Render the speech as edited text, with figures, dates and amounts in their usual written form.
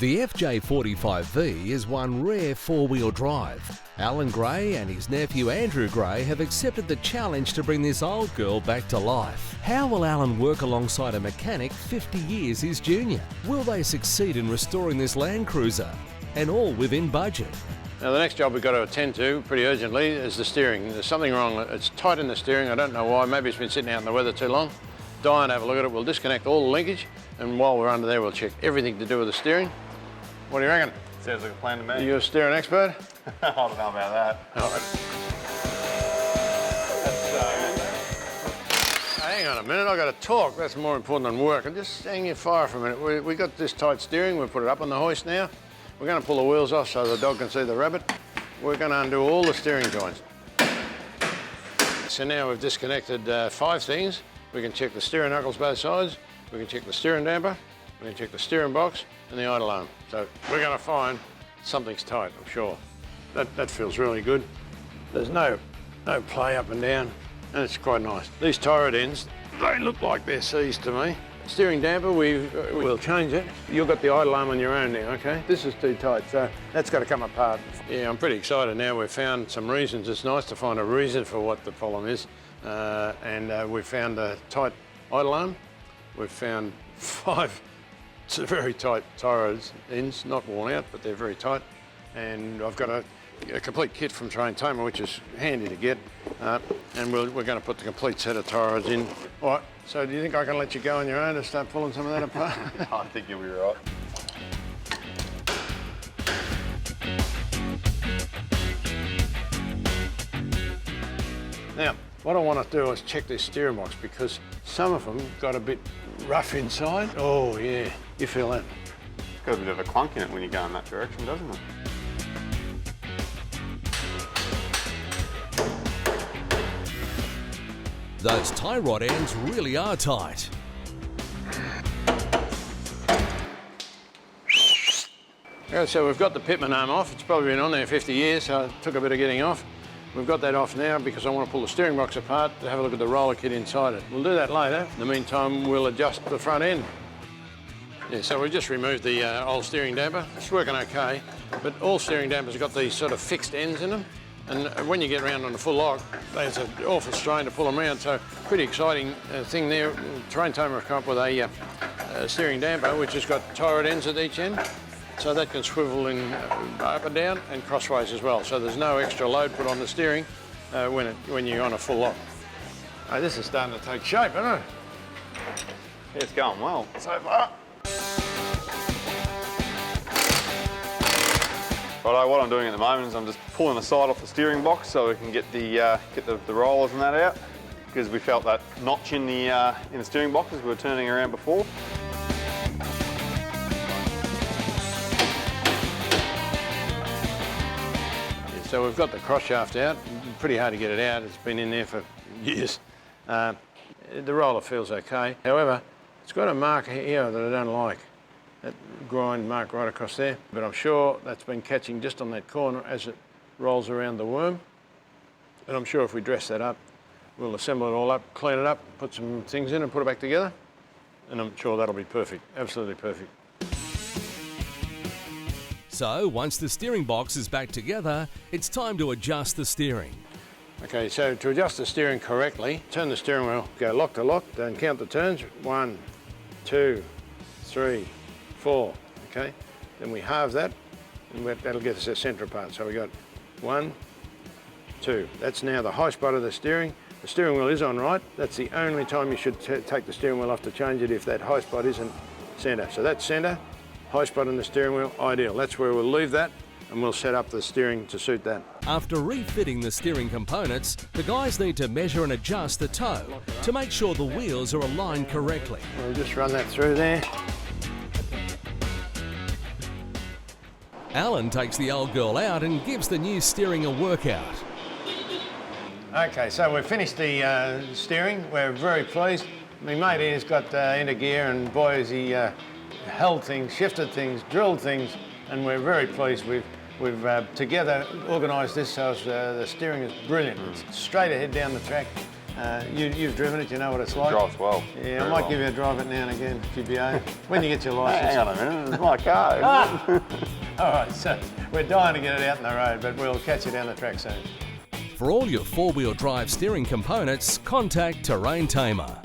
The FJ45V is one rare four-wheel drive. Alan Gray and his nephew Andrew Gray have accepted the challenge to bring this old girl back to life. How will Alan work alongside a mechanic 50 years his junior? Will they succeed in restoring this Land Cruiser? And all within budget. Now the next job we've got to attend to pretty urgently is the steering. There's something wrong. It's tight in the steering. I don't know why. Maybe it's been sitting out in the weather too long. Di and have a look at it. We'll disconnect all the linkage, and while we're under there we'll check everything to do with the steering. What do you reckon? Sounds like a plan to me. Are you a steering expert? I don't know about that. All right. Hang on a minute, I've got to talk. That's more important than work. I'm just hang your fire for a minute. We got this tight steering. We've put it up on the hoist now. We're going to pull the wheels off so the dog can see the rabbit. We're going to undo all the steering joints. So now we've disconnected 5 things. We can check the steering knuckles both sides. We can check the steering damper. We can check the steering box and the idle arm. So we're going to find something's tight, I'm sure. That feels really good. There's no play up and down, and it's quite nice. These tie-rod ends, they look like they're seized to me. Steering damper, we'll change it. You've got the idle arm on your own now, okay? This is too tight, so that's got to come apart. Yeah, I'm pretty excited now. We've found some reasons. It's nice to find a reason for what the problem is. We've found a tight idle arm. We've found 5 very tight tie rods ends, not worn out, but they're very tight. And I've got a complete kit from Tamer, which is handy to get. And we're going to put the complete set of tie rods in. All right, so do you think I can let you go on your own and start pulling some of that apart? I think you'll be right. Now, what I want to do is check this steering box because some of them got a bit rough inside. Oh yeah, you feel that? It's got a bit of a clunk in it when you go in that direction, doesn't it? Those tie rod ends really are tight. Okay, so we've got the pitman arm off. It's probably been on there 50 years, so it took a bit of getting off. We've got that off now because I want to pull the steering box apart to have a look at the roller kit inside it. We'll do that later. In the meantime, we'll adjust the front end. Yeah, so we've just removed the old steering damper. It's working okay, but all steering dampers have got these sort of fixed ends in them. And when you get around on the full lock, there's an awful strain to pull them around. So pretty exciting thing there. Tamer have come up with a steering damper which has got tie rod ends at each end. So that can swivel in up and down and crossways as well. So there's no extra load put on the steering when you're on a full lock. Oh, this is starting to take shape, isn't it? Yeah, it's going well. So far. Righto, what I'm doing at the moment is I'm just pulling the side off the steering box so we can get the rollers and that out, because we felt that notch in the steering box as we were turning around before. So we've got the cross shaft out. Pretty hard to get it out. It's been in there for years. The roller feels okay. However, it's got a mark here that I don't like. That grind mark right across there. But I'm sure that's been catching just on that corner as it rolls around the worm. And I'm sure if we dress that up, we'll assemble it all up, clean it up, put some things in and put it back together. And I'm sure that'll be perfect, absolutely perfect. So, once the steering box is back together, it's time to adjust the steering. Okay, so to adjust the steering correctly, turn the steering wheel, go lock to lock, don't count the turns. 1, 2, 3, 4, okay? Then we halve that, and that'll get us our centre part. So we got 1, 2. That's now the high spot of the steering. The steering wheel is on right. That's the only time you should take the steering wheel off to change it if that high spot isn't centre. So that's centre. High spot on the steering wheel, ideal. That's where we'll leave that and we'll set up the steering to suit that. After refitting the steering components, the guys need to measure and adjust the toe to make sure the wheels are aligned correctly. We'll just run that through there. Alan takes the old girl out and gives the new steering a workout. Okay, so we've finished the steering. We're very pleased. My mate here's got into gear, and boy, is he held things, shifted things, drilled things, and we're very pleased. We've together organised this so the steering is brilliant. It's straight ahead down the track. You've driven it, you know what it's like. Drives well. Yeah, Very I might well. give you a drive it now and again if you behave. When you get your licence. Hang on a minute, it's my car. All right, so we're dying to get it out in the road, but we'll catch you down the track soon. For all your four-wheel drive steering components, contact Tamer.